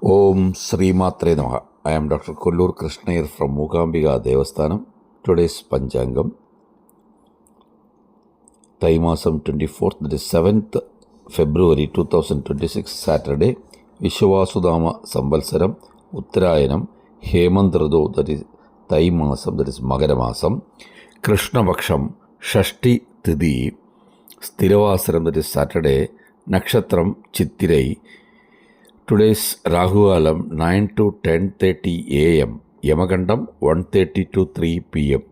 Om Sri Matre Namaha. I am Dr. Kollur Krishnayar from Mookambika Devasthanam. Today's Panchangam. Thaimasam 24th, that is 7th February 2026, Saturday. Vishwasudama Sambalsaram, Uttarayanam, Hemant Rado, that is Thaimasam, that is Magaramasam. Krishna Baksham, Shashti Tidhi, Sthiravasaram, that is Saturday. Nakshatram Chittirai. Today's Rahu Alam 9 to 10:30 a.m. Yamagandam 1:30 to 3 p.m.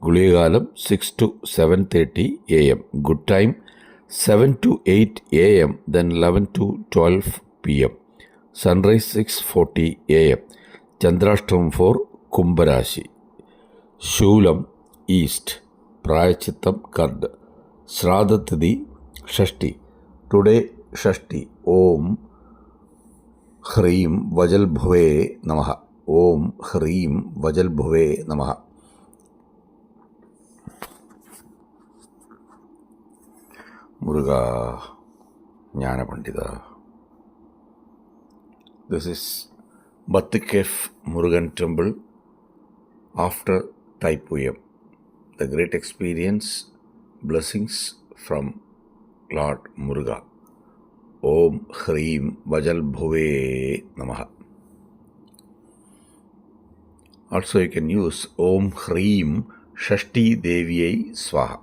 Guligalam 6 to 7:30 a.m. Good time 7 to 8 a.m. then 11 to 12 p.m. Sunrise 6:40 a.m. Chandrashtam for Kumbharashi. Shulam East. Prayachittam Kard. Shradhatidi Shashti. Today Shashti. Om Hreem Vajal Bhuve Namaha. Om Hreem Vajal Bhuve Namaha. Muruga Jnana Pandita. This is Bathikef Murugan Temple after Thaipuyam. The great experience, blessings from Lord Muruga. Om Hreem Vajal Bhuve Namaha. Also you can use Om Hreem Shashti Deviyai Swaha.